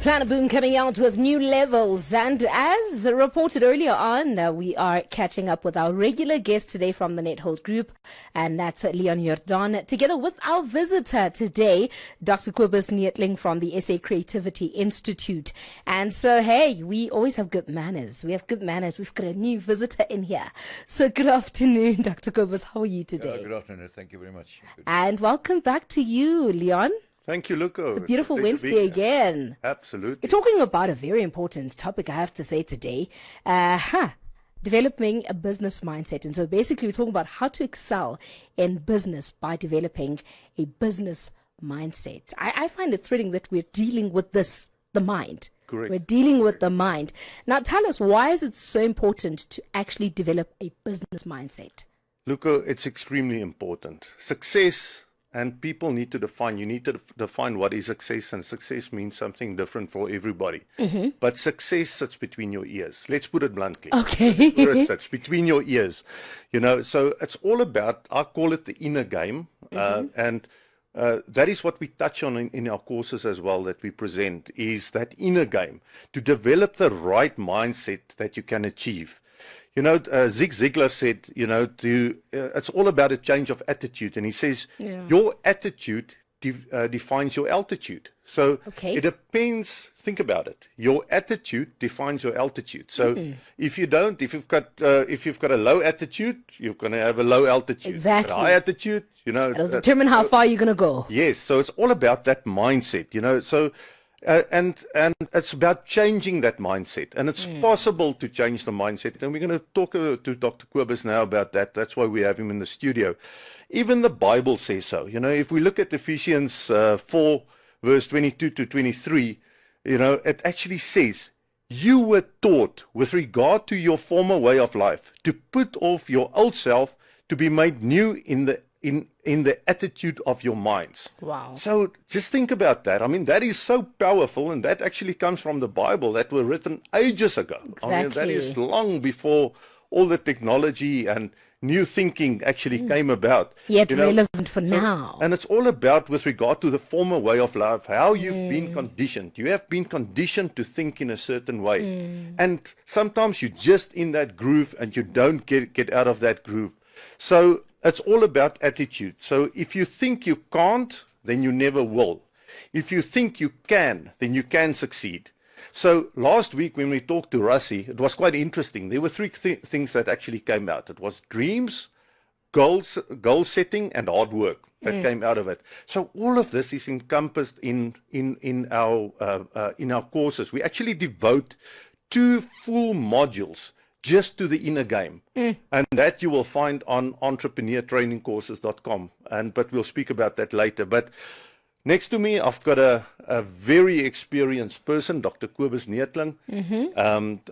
Planet Boom coming out with new levels, and as reported earlier on, we are catching up with our regular guest today from the Nethold group, and that's Leon Jordaan, together with our visitor today, Dr. Kobus Neethling from the SA Creativity Institute. And so, hey, we always have good manners. We have good manners. We've got a new visitor in here. So good afternoon, Dr. Kobus. How are you today? Good afternoon. Thank you very much. And welcome back to you, Leon. Thank you, Luco. It's a beautiful Wednesday again. Absolutely. We're talking about a very important topic, I have to say, today. Developing a business mindset. And so basically we're talking about how to excel in business by developing a business mindset. I find it thrilling that we're dealing with this, the mind. Correct. We're dealing with the mind. Now tell us, why is it so important to actually develop a business mindset? Luco, it's extremely important. Success. And people need to define, you need to define what is success, and success means something different for everybody. Mm-hmm. But success sits between your ears. Let's put it bluntly. Okay. It sits between your ears. You know, so it's all about, I call it the inner game. And that is what we touch on in our courses as well that we present, is that inner game, to develop the right mindset that you can achieve. You know, Zig Ziglar said, you know, it's all about a change of attitude. And he says, your attitude defines your altitude. So it depends, think about it. Your attitude defines your altitude. So if you've got a low attitude, you're going to have a low altitude. Exactly. A high attitude, you know. It'll determine how far you're going to go. Yes. So it's all about that mindset, you know. So and it's about changing that mindset, and it's possible to change the mindset, and we're going to talk to Dr. Kobus now about that. That's why we have him in the studio. Even the Bible says so. You know, if we look at Ephesians 4 verse 22 to 23, you know, it actually says, you were taught with regard to your former way of life to put off your old self, to be made new in the attitude of your minds. Wow. So just think about that. I mean, that is so powerful, and that actually comes from the Bible that were written ages ago. Exactly. I mean, that is long before all the technology and new thinking actually came about. Yet relevant for now. And it's all about, with regard to the former way of life, how you've been conditioned. You have been conditioned to think in a certain way. And sometimes you're just in that groove and you don't get out of that groove. So it's all about attitude. So if you think you can't, then you never will. If you think you can, then you can succeed. So last week when we talked to Rassi, it was quite interesting. There were three things that actually came out. It was dreams, goal setting, and hard work that came out of it. So all of this is encompassed in our courses. We actually devote 2 full modules just to the inner game. And that you will find on entrepreneurtrainingcourses.com. But we'll speak about that later. But next to me, I've got a very experienced person, Dr. Kobus Neethling.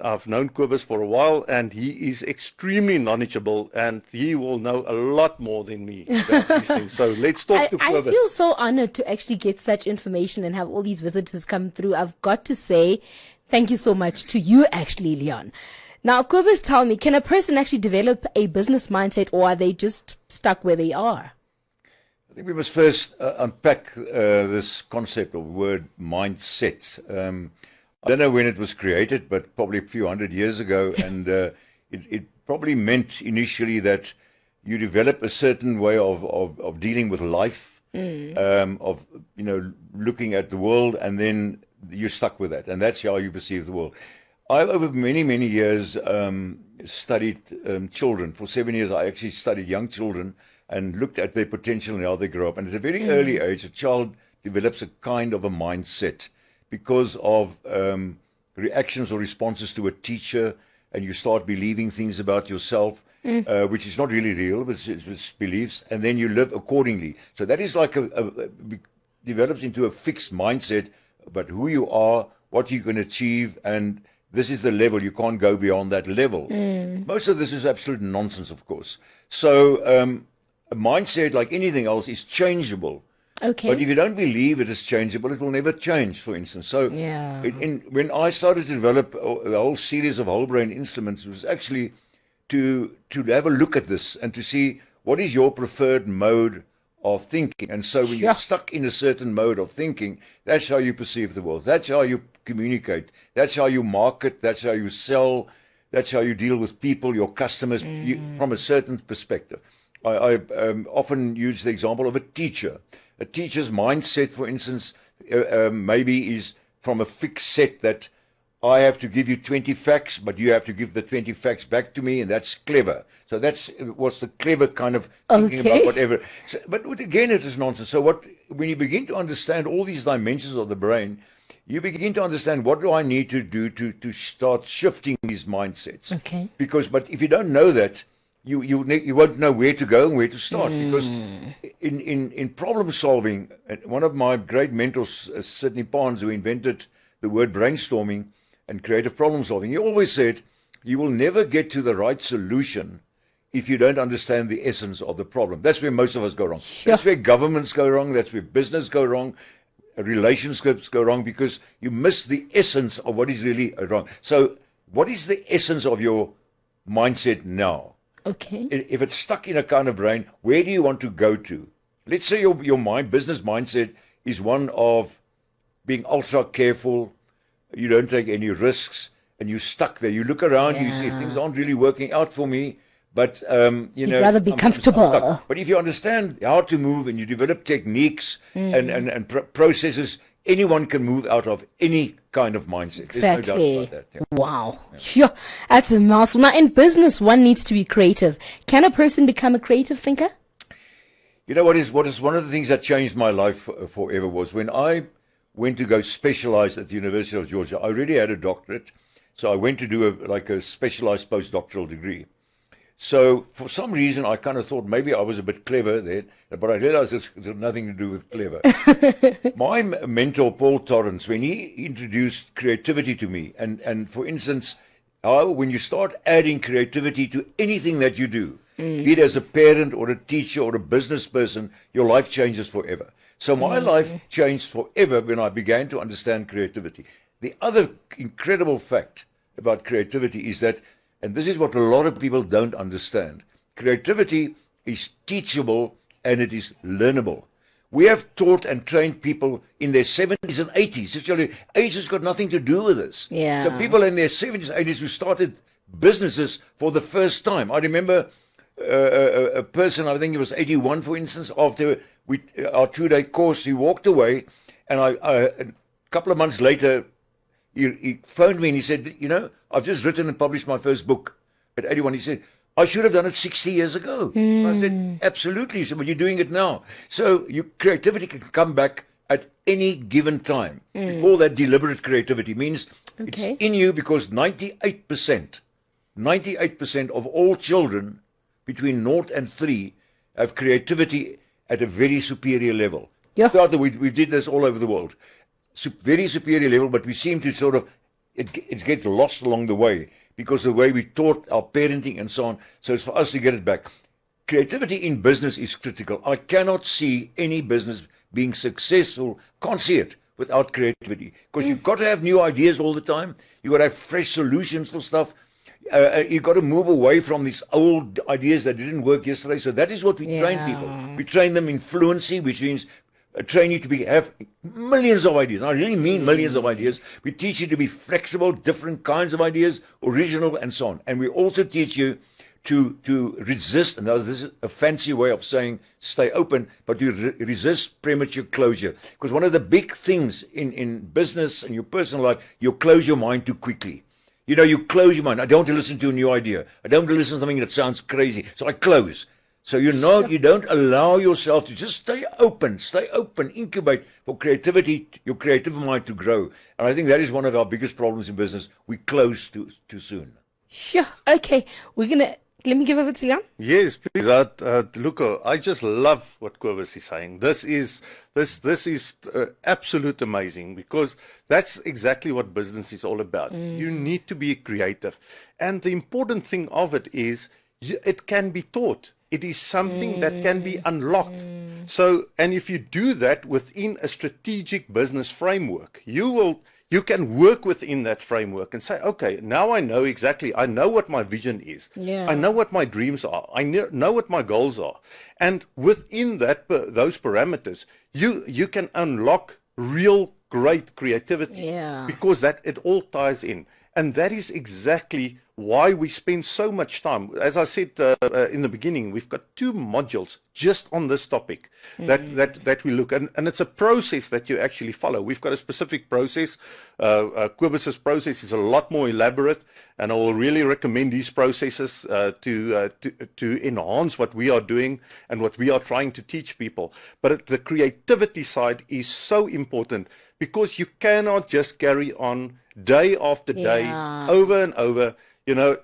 I've known Kobus for a while, and he is extremely knowledgeable, and he will know a lot more than me about these things. So let's talk to Kobus. I feel so honored to actually get such information and have all these visitors come through. I've got to say thank you so much to you, actually, Leon. Now, Kobus, tell me, can a person actually develop a business mindset, or are they just stuck where they are? I think we must first unpack this concept of word mindset. I don't know when it was created, but probably a few hundred years ago. And it probably meant initially that you develop a certain way of dealing with life, of, you know, looking at the world, and then you're stuck with that. And that's how you perceive the world. I've over many years studied children. For 7 years, I actually studied young children and looked at their potential and how they grow up. And at a very early age, a child develops a kind of a mindset because of reactions or responses to a teacher, and you start believing things about yourself, which is not really real, but it's beliefs, and then you live accordingly. So that is like develops into a fixed mindset about who you are, what you can achieve, and this is the level. You can't go beyond that level. Most of this is absolute nonsense, of course. So a mindset, like anything else, is changeable. Okay. But if you don't believe it is changeable, it will never change, for instance. So when I started to develop the whole series of whole brain instruments, it was actually to have a look at this and to see what is your preferred mode of thinking. And so when you're stuck in a certain mode of thinking, that's how you perceive the world. That's how you communicate. That's how you market. That's how you sell. That's how you deal with people, your customers, from a certain perspective. I often use the example of a teacher. A teacher's mindset, for instance, maybe is from a fixed set that I have to give you 20 facts, but you have to give the 20 facts back to me, and that's clever. So that's what's the clever kind of thinking about whatever. So, but again, it is nonsense. So when you begin to understand all these dimensions of the brain, you begin to understand what do I need to do to start shifting these mindsets. Okay. But if you don't know that, you won't know where to go and where to start. Because in problem solving, one of my great mentors, Sidney Pons, who invented the word brainstorming and creative problem solving, he always said, you will never get to the right solution if you don't understand the essence of the problem. That's where most of us go wrong. That's where governments go wrong. That's where business go wrong. Relationships go wrong because you miss the essence of what is really wrong. So what is the essence of your mindset now? Okay. If it's stuck in a kind of brain, where do you want to go to? Let's say your business mindset is one of being ultra careful, you don't take any risks, and you're stuck there. You look around, you see things aren't really working out for me, but you'd rather be comfortable. I'm stuck. But if you understand how to move and you develop techniques and processes, anyone can move out of any kind of mindset. Exactly. There's no doubt about that. Yeah. Wow. Yeah. That's a mouthful. Now, in business, one needs to be creative. Can a person become a creative thinker? You know what is one of the things that changed my life forever was when I went to go specialize at the University of Georgia. I already had a doctorate, so I went to do a specialized postdoctoral degree. So for some reason, I kind of thought maybe I was a bit clever there, but I realized it had nothing to do with clever. My mentor, Paul Torrance, when he introduced creativity to me, and for instance, how when you start adding creativity to anything that you do, be it as a parent or a teacher or a business person, your life changes forever. So my life changed forever when I began to understand creativity. The other incredible fact about creativity is that, and this is what a lot of people don't understand, creativity is teachable and it is learnable. We have taught and trained people in their 70s and 80s. Actually, age has got nothing to do with this. Yeah. So people in their 70s, 80s who started businesses for the first time. I remember a person, I think he was 81, for instance, after our 2-day course, he walked away, and a couple of months later, he phoned me and he said, I've just written and published my first book at 81. He said, I should have done it 60 years ago. I said, absolutely. He said, well, you're doing it now. So your creativity can come back at any given time. We call that deliberate creativity. It means it's in you because 98% of all children between 0 and 3 have creativity at a very superior level. Yeah. We did this all over the world. Very superior level, but we seem to sort of, it gets lost along the way because of the way we taught our parenting and so on. So it's for us to get it back. Creativity in business is critical. I cannot see any business being successful, can't see it without creativity. Because you've got to have new ideas all the time. You've got to have fresh solutions for stuff. You've got to move away from these old ideas that didn't work yesterday. So that is what we train people. We train them in fluency, which means train you to have millions of ideas. I really mean millions of ideas. We teach you to be flexible, different kinds of ideas, original, and so on. And we also teach you to resist, and this is a fancy way of saying stay open, but to resist premature closure. Because one of the big things in business and your personal life, you close your mind too quickly. You close your mind. I don't want to listen to a new idea. I don't want to listen to something that sounds crazy. So I close. So you don't allow yourself to just stay open, incubate for creativity, your creative mind to grow. And I think that is one of our biggest problems in business. We close too soon. Yeah. Okay. Let me give over to Jan. Yes, please. Look, I just love what Kobus is saying. This is absolute amazing because that's exactly what business is all about. You need to be creative. And the important thing of it is it can be taught. it is something that can be unlocked. So, and if you do that within a strategic business framework, you can work within that framework and say, okay, now I know what my vision is. Yeah. I know what my dreams are. I know what my goals are. And within those parameters, you can unlock real great creativity. Yeah. Because it all ties in. And that is exactly why we spend so much time. As I said in the beginning, we've got 2 modules just on this topic that we look at. And it's a process that you actually follow. We've got a specific process. Kobus's process is a lot more elaborate, and I will really recommend these processes to enhance what we are doing and what we are trying to teach people. But the creativity side is so important, because you cannot just carry on day after day, Yeah. over and over.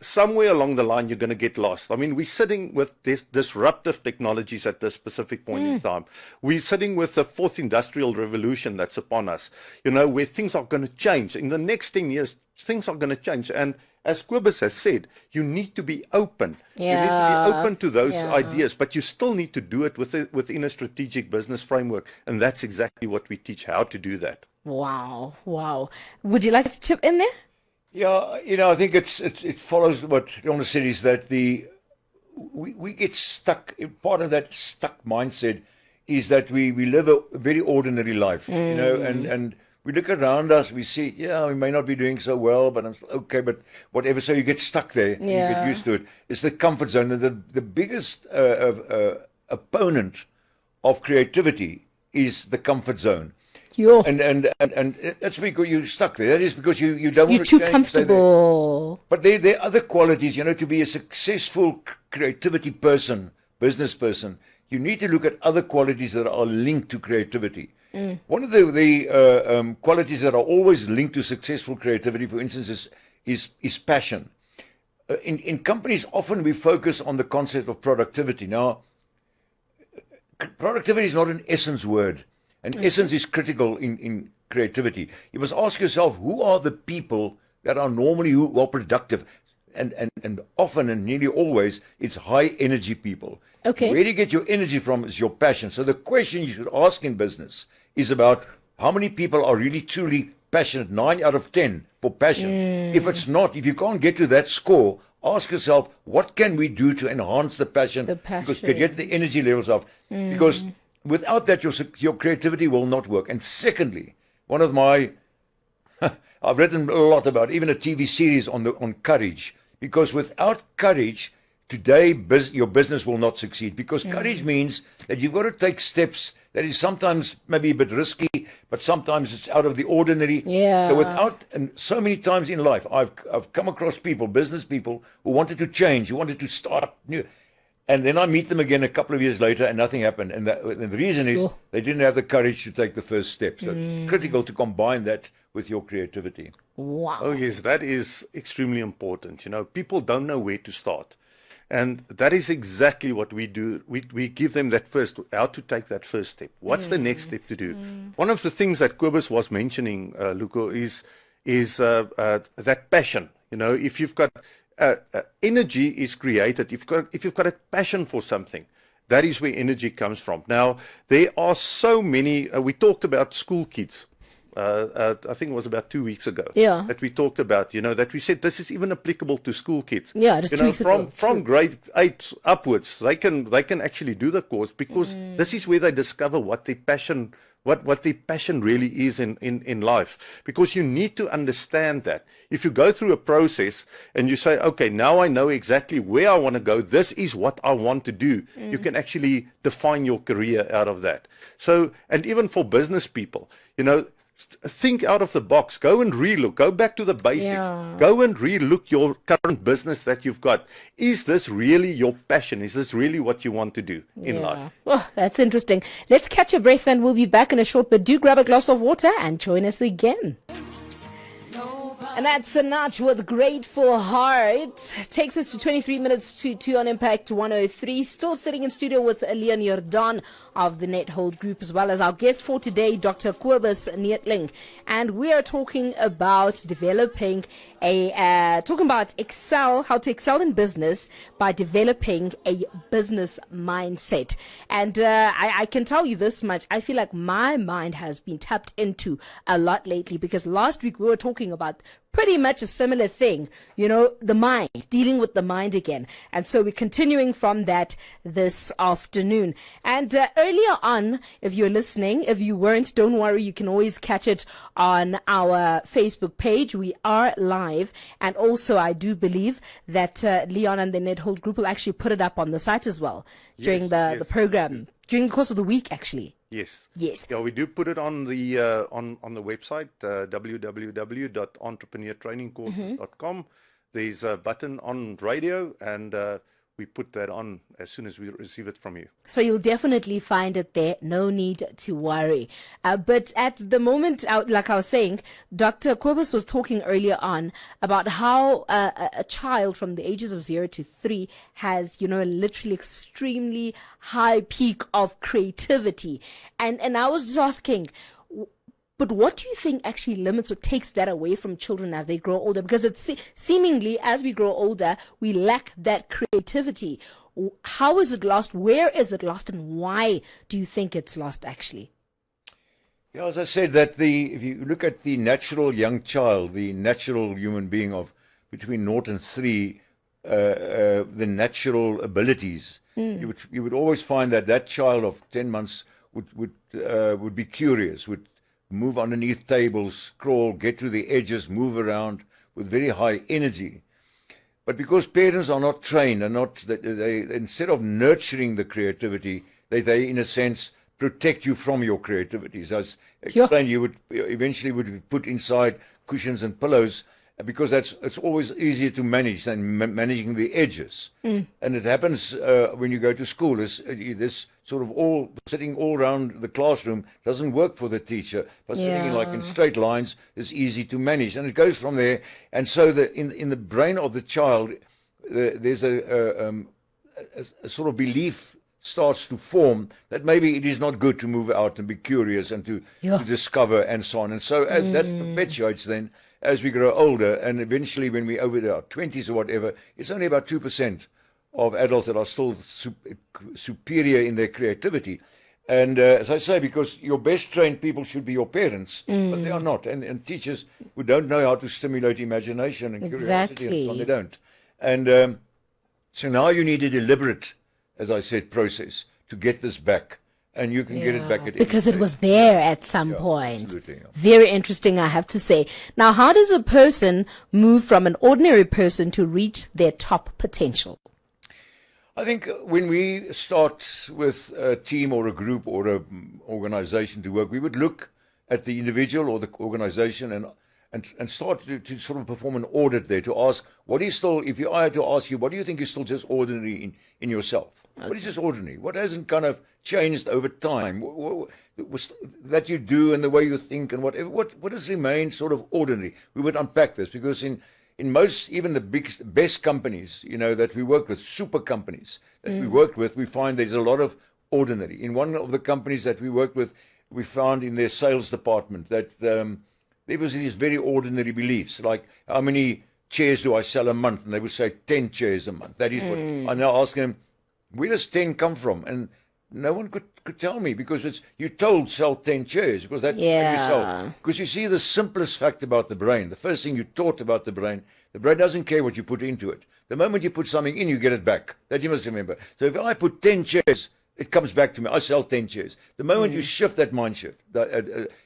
Somewhere along the line, you're going to get lost. I mean, we're sitting with this disruptive technologies at this specific point in time. We're sitting with the 4th industrial revolution that's upon us, where things are going to change. In the next 10 years, things are going to change. And as Kobus has said, you need to be open. You need to be open to those ideas, but you still need to do it within a strategic business framework. And that's exactly what we teach, how to do that. Wow. Would you like to chip in there? Yeah, I think it follows what Jordaan said, is that we get stuck. Part of that stuck mindset is that we live a very ordinary life, and we look around us, we see, we may not be doing so well, but I'm still okay, but whatever. So you get stuck there, you get used to it. It's the comfort zone. And the biggest opponent of creativity is the comfort zone. Yo. And that's because you're stuck there. That is because you don't You're want to too change, comfortable. But there are other qualities, to be a successful creativity person, business person, you need to look at other qualities that are linked to creativity. One of the qualities that are always linked to successful creativity, for instance, is passion. In companies, often we focus on the concept of productivity. Now, productivity is not an essence word. And essence is critical in creativity. You must ask yourself, who are the people that are normally who are productive? And often and nearly always, it's high energy people. Okay. Where do you get your energy from is your passion. So the question you should ask in business is about how many people are really truly passionate, 9 out of 10 for passion. If it's not, if you can't get to that score, ask yourself, what can we do to enhance the passion? Because to get the energy levels up. Because without that, your creativity will not work. And secondly, one of my, I've written a lot about, even a TV series on courage. Because without courage, today your business will not succeed. Because courage means that you've got to take steps that is sometimes maybe a bit risky, but sometimes it's out of the ordinary. Yeah. So and so many times in life, I've come across people, business people, who wanted to change, who wanted to start new. And then I meet them again a couple of years later and nothing happened. And the reason is they didn't have the courage to take the first step. So it's critical to combine that with your creativity. Wow. Oh, yes, that is extremely important. People don't know where to start. And that is exactly what we do. We give them how to take that first step. What's the next step to do? One of the things that Kobus was mentioning, Luco, is that passion. If you've got energy is created. If you've got a passion for something, that is where energy comes from. Now, there are so many. We talked about school kids. I think it was about 2 weeks ago. Yeah. That we talked about. That we said this is even applicable to school kids. Yeah, just 2 weeks ago. From grade 8 upwards, they can actually do the course, because this is where they discover what their passion. What their passion really is in life. Because you need to understand that. If you go through a process and you say, okay, now I know exactly where I want to go, this is what I want to do, you can actually define your career out of that. So, and even for business people, think out of the box. Go and relook. Go back to the basics. Yeah. Go and relook your current business that you've got. Is this really your passion? Is this really what you want to do in life? Oh, that's interesting. Let's catch a breath and we'll be back in a short bit. Do grab a glass of water and join us again. Nobody And that's a notch with Grateful Heart. Takes us to 23 minutes to 2 on Impact 103. Still sitting in studio with Leon Jordaan of the Nethold Group, as well as our guest for today, Dr. Kobus Neethling. And we are talking about developing how to excel in business by developing a business mindset. And I can tell you this much. I feel like my mind has been tapped into a lot lately, because last week we were talking about pretty much a similar thing, the mind, dealing with the mind again. And so we're continuing from that this afternoon. And earlier on, if you're listening, if you weren't, don't worry, you can always catch it on our Facebook page. We are live. And also, I do believe that Leon and the Nethold Group will actually put it up on the site as well during the program, during the course of the week, actually. Yes. Yes. Yeah, we do put it on the website, www.entrepreneurtrainingcourses.com. There's a button on radio, and we put that on as soon as we receive it from you. So you'll definitely find it there. No need to worry. But at the moment, like I was saying, Dr. Kobus was talking earlier on about how a child from the ages of 0 to 3 has, literally extremely high peak of creativity. And I was just asking, but what do you think actually limits or takes that away from children as they grow older? Because it's seemingly, as we grow older, we lack that creativity. How is it lost? Where is it lost? And why do you think it's lost, actually? Yeah, as I said, that if you look at the natural young child, the natural human being of between 0 and 3, the natural abilities, you would always find that child of 10 months would be curious, would move underneath tables, crawl, get to the edges, move around with very high energy. But because parents are not trained, and they instead of nurturing the creativity, they in a sense protect you from your creativity. So as explained, you would eventually be put inside cushions and pillows, because it's always easier to manage than managing the edges. And it happens when you go to school. This sort of sitting all around the classroom doesn't work for the teacher. But sitting in straight lines is easy to manage, and it goes from there. And so in the brain of the child, there's a sort of belief starts to form that maybe it is not good to move out and be curious and to discover and so on. And so as that perpetuates then as we grow older, and eventually when we're over our 20s or whatever, it's only about 2% of adults that are still superior in their creativity. And as I say, because your best trained people should be your parents, but they are not. And teachers who don't know how to stimulate imagination and curiosity, and so on, they don't. And so now you need a deliberate, as I said, process to get this back. And you can get it back at because it was there at some point. Absolutely, Very interesting, I have to say. Now, how does a person move from an ordinary person to reach their top potential? I think when we start with a team or a group or an organization to work, we would look at the individual or the organization and start to sort of perform an audit there, to ask, what is still, if I had to ask you, what do you think is still just ordinary in yourself? Okay. What is just ordinary? What hasn't kind of changed over time? That you do and the way you think and whatever, what has remained sort of ordinary? We would unpack this, because in most, even the best companies, that we work with, super companies that we worked with, we find there's a lot of ordinary. In one of the companies that we worked with, we found in their sales department that there was these very ordinary beliefs, like how many chairs do I sell a month? And they would say 10 chairs a month. That is what I now ask them, where does 10 come from? And no one could tell me, because you're told sell 10 chairs, because that's what you sell. Because you see, the simplest fact about the brain, the first thing you taught about the brain doesn't care what you put into it. The moment you put something in, you get it back. That you must remember. So if I put 10 chairs, it comes back to me. I sell 10 chairs. The moment you shift that mind shift,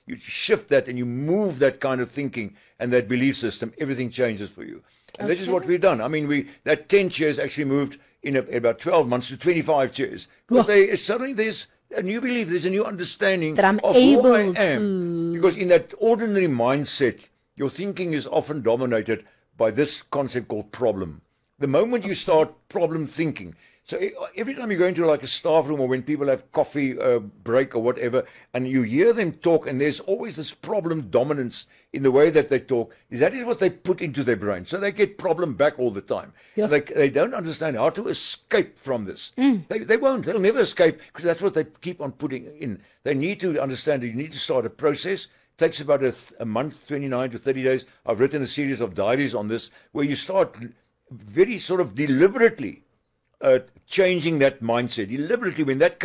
you shift that and you move that kind of thinking and that belief system, everything changes for you. And this is what we've done. I mean, that 10 chairs actually moved in about 12 months to 25 chairs. Because suddenly there's a new belief, there's a new understanding that I'm of able who I am. Because in that ordinary mindset, your thinking is often dominated by this concept called problem. The moment you start problem thinking, So every time you go into like a staff room or when people have coffee break or whatever, and you hear them talk, and there's always this problem dominance in the way that they talk, that is what they put into their brain. So they get problem back all the time. Yeah. They don't understand how to escape from this. They won't. They'll never escape because that's what they keep on putting in. They need to understand that you need to start a process. It takes about a month, 29 to 30 days. I've written a series of diaries on this where you start very sort of deliberately changing that mindset. Deliberately, when that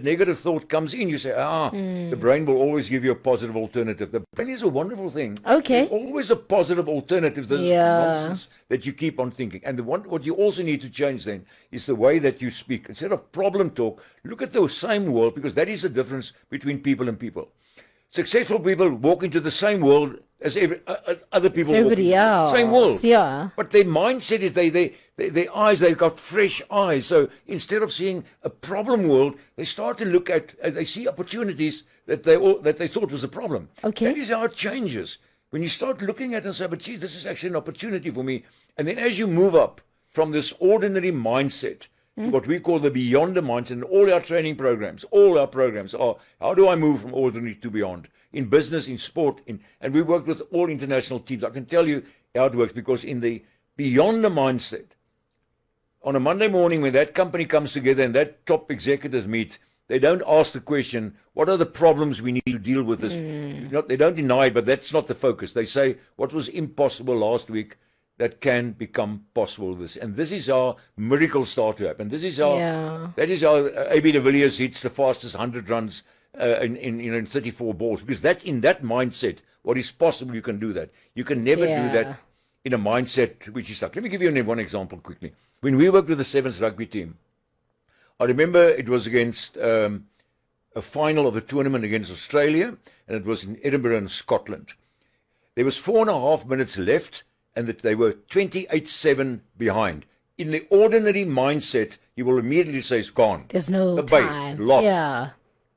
negative thought comes in, you say, the brain will always give you a positive alternative. The brain is a wonderful thing. Okay. There's always a positive alternative. There's nonsense that you keep on thinking. And what you also need to change then is the way that you speak. Instead of problem talk, look at the same world, because that is the difference between people and people. Successful people walk into the same world as other people. Everybody else. Same world. Yeah. But their mindset is their eyes, they've got fresh eyes. So instead of seeing a problem world, they start to look at, they see opportunities that they thought was a problem. Okay. That is how it changes. When you start looking at it and say, but gee, this is actually an opportunity for me. And then as you move up from this ordinary mindset, what we call the beyond the mindset, and all our training programs, all our programs are, how do I move from ordinary to beyond? In business, in sport, and we work with all international teams. I can tell you how it works, because in the beyond the mindset, on a Monday morning when that company comes together and that top executives meet, they don't ask the question, what are the problems we need to deal with this? They don't deny it, but that's not the focus. They say, what was impossible last week that can become possible this. And this is how miracles start to happen. This is how that is how AB de Villiers hits the fastest 100 runs in 34 balls, because that's in that mindset. What is possible, you can do that. You can never do that in a mindset which is stuck. Let me give you one example quickly. When we worked with the Sevens rugby team, I remember it was against a final of the tournament against Australia, and it was in Edinburgh in Scotland. There was 4.5 minutes left, and that they were 28-7 behind. In the ordinary mindset, you will immediately say it's gone. There's no the time. Lost. Yeah.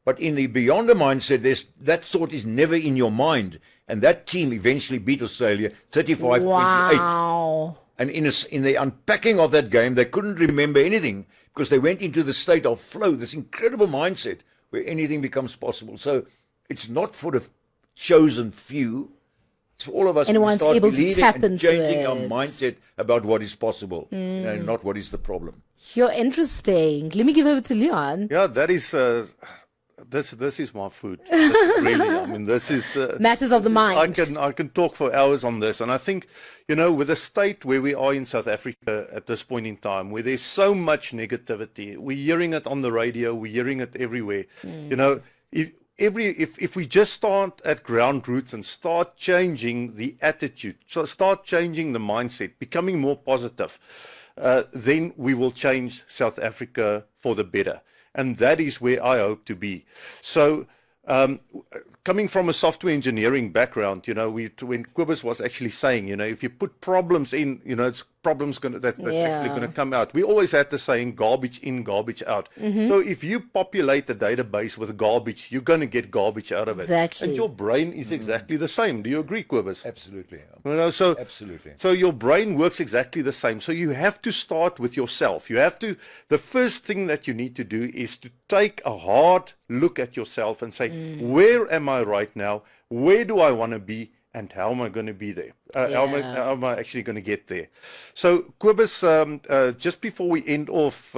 But in the beyond the mindset, that thought is never in your mind. And that team eventually beat Australia 35-28. Wow. And in the unpacking of that game, they couldn't remember anything because they went into the state of flow, this incredible mindset where anything becomes possible. So it's not for the chosen few. For all of us, anyone's start able to believing tap and into changing it. our mindset about what is possible, and not what is the problem. You're interesting. Let me give over to Leon. Yeah, that is this is my food. Really, I mean, this is Matters of the mind. I can talk for hours on this, and I think, with the state where we are in South Africa at this point in time, where there's so much negativity, we're hearing it on the radio, we're hearing it everywhere. If we just start at ground roots and start changing the attitude, so start changing the mindset, becoming more positive, then we will change South Africa for the better. And that is where I hope to be. So coming from a software engineering background, when Kobus was actually saying, if you put problems in, it's problems that's actually going to come out. We always had the saying, garbage in, garbage out. So if you populate the database with garbage, you're going to get garbage out of it. Exactly. And your brain is exactly the same. Do you agree, Kobus? Absolutely. Absolutely. So your brain works exactly the same. So you have to start with yourself. The first thing that you need to do is to take a hard look at yourself and say, where am I right now? Where do I want to be? And how am I going to be there? How am I actually going to get there? So, Kobus, just before we end off,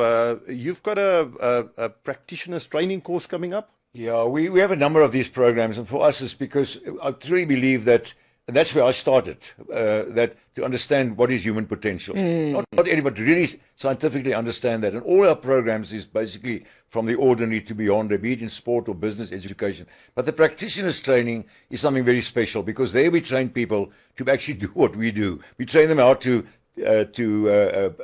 you've got a practitioner's training course coming up? Yeah, we have a number of these programs, and for us it's because I truly believe that, and that's where I started, that to understand what is human potential. Not anybody really scientifically understand that. And all our programs is basically from the ordinary to beyond, be it in sport or business, education. But the practitioner's training is something very special, because there we train people to actually do what we do. We train them how to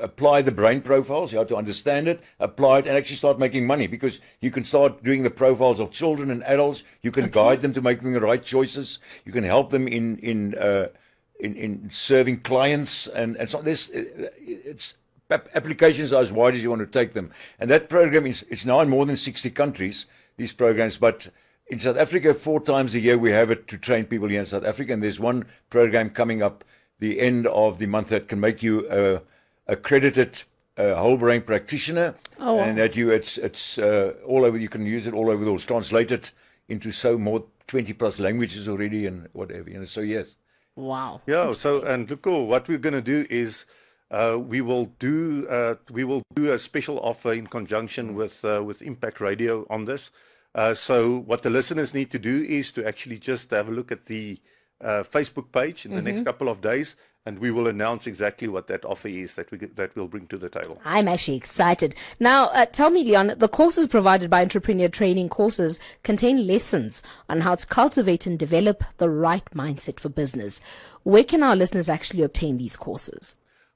apply the brain profiles, how to understand it, apply it, and actually start making money, because you can start doing the profiles of children and adults. You can guide them to making the right choices. You can help them in serving clients, and so it's applications are as wide as you want to take them. And that program it's now in more than 60 countries, these programs, but in South Africa 4 times a year we have it to train people here in South Africa, and there's one program coming up the end of the month that can make you accredited whole brain practitioner, Oh, wow. and that it's all over. You can use it all over the world. It's translated into 20 plus languages already, and whatever. So yes. Wow. Yeah. So, and look, what we're going to do is we will do a special offer in conjunction with Impact Radio on this. So what the listeners need to do is to actually just have a look at the Facebook page in the next couple of days, and we will announce exactly what that offer is that we'll bring to the table. I'm actually excited. Now, tell me, Leon, the courses provided by Entrepreneur Training Courses contain lessons on how to cultivate and develop the right mindset for business. Where can our listeners actually obtain these courses?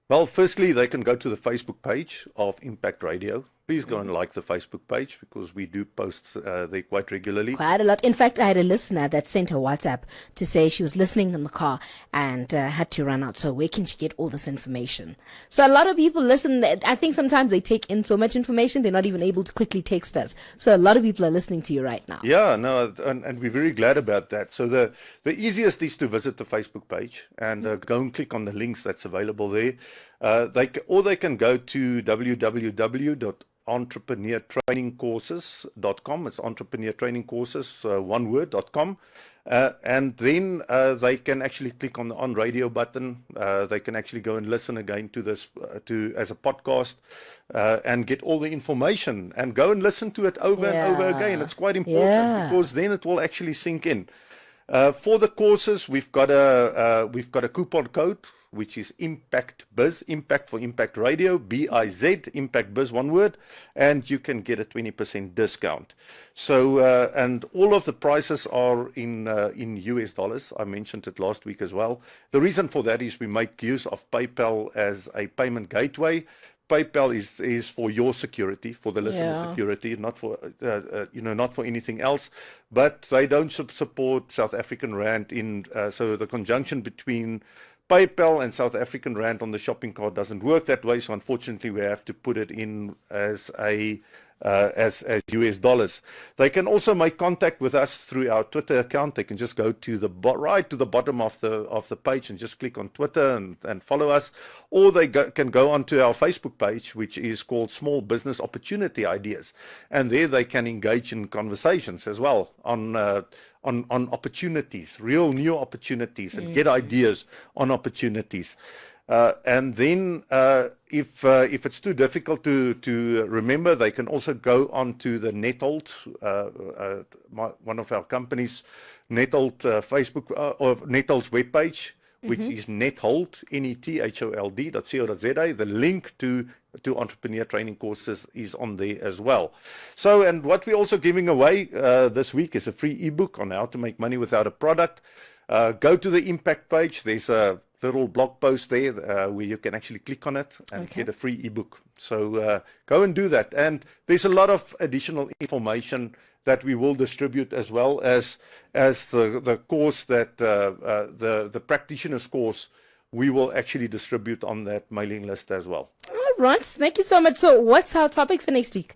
Well, firstly, they can go to the Facebook page of Impact Radio. Please go and like the Facebook page, because we do post there quite regularly. Quite a lot. In fact, I had a listener that sent a WhatsApp to say she was listening in the car and had to run out. So where can she get all this information? So a lot of people listen. I think sometimes they take in so much information, they're not even able to quickly text us. So a lot of people are listening to you right now. Yeah, no, and we're very glad about that. So the easiest is to visit the Facebook page and go and click on the links that's available there. They can go to www.entrepreneurtrainingcourses.com. It's entrepreneurtrainingcourses, one word.com. And then they can actually click on the on radio button. They can actually go and listen again to this as a podcast and get all the information and go and listen to it over and over again. It's quite important because then it will actually sink in. For the courses, we've got a coupon code, which is Impact Biz, Impact for Impact Radio, BIZ, Impact Biz, one word, and you can get a 20% discount. So, and all of the prices are in US dollars. I mentioned it last week as well. The reason for that is we make use of PayPal as a payment gateway. PayPal is for your security, for the listener's security, not for not for anything else. But they don't support South African rand so the conjunction between PayPal and South African rand on the shopping cart doesn't work that way. So unfortunately, we have to put it in as US dollars. They can also make contact with us through our Twitter account. They can just go to the right to the bottom of the page and just click on Twitter and follow us, or they can go onto our Facebook page, which is called Small Business Opportunity Ideas, and there they can engage in conversations as well on opportunities, real new opportunities, and get ideas on opportunities. And then if it's too difficult to remember, they can also go on to the Nethold, one of our companies, Nethold Facebook or Nethold's webpage, which is Nethold, nethold.co.za. The link to Entrepreneur Training Courses is on there as well. So, and what we're also giving away this week is a free ebook on how to make money without a product. Go to the Impact page. There's a little blog post there where you can actually click on it and get a free ebook. So go and do that. And there's a lot of additional information that we will distribute, as well as the course that the practitioner's course we will actually distribute on that mailing list as well. All right, thank you so much. So what's our topic for next week?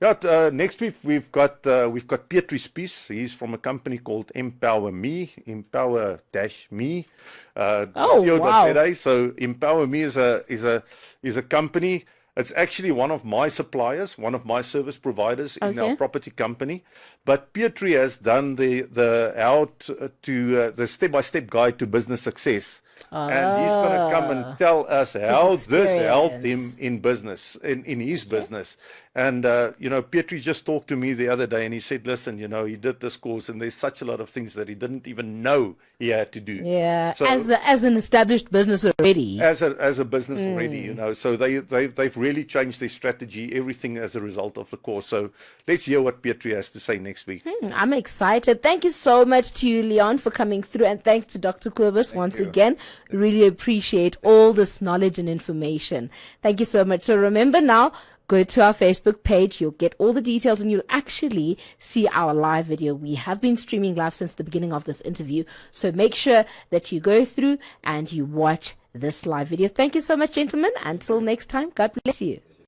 Yeah, next week we've got Pietri Spies. He's from a company called Empower Me, Empower-Me. Wow. So Empower Me is a company. It's actually one of my suppliers, one of my service providers in our property company. But Pietri has done the step-by-step guide to business success. And he's going to come and tell us how this helped him in business, in his business. And, Pietri just talked to me the other day and he said, listen, he did this course and there's such a lot of things that he didn't even know he had to do. Yeah, so, as an established business already. As a business already, so they've really changed their strategy, everything as a result of the course. So let's hear what Pietri has to say next week. I'm excited. Thank you so much to you, Leon, for coming through, and thanks to Dr. Kobus once again. Really appreciate all this knowledge and information. Thank you so much. So remember now, go to our Facebook page. You'll get all the details and you'll actually see our live video. We have been streaming live since the beginning of this interview. So make sure that you go through and you watch this live video. Thank you so much, gentlemen. Until next time, God bless you.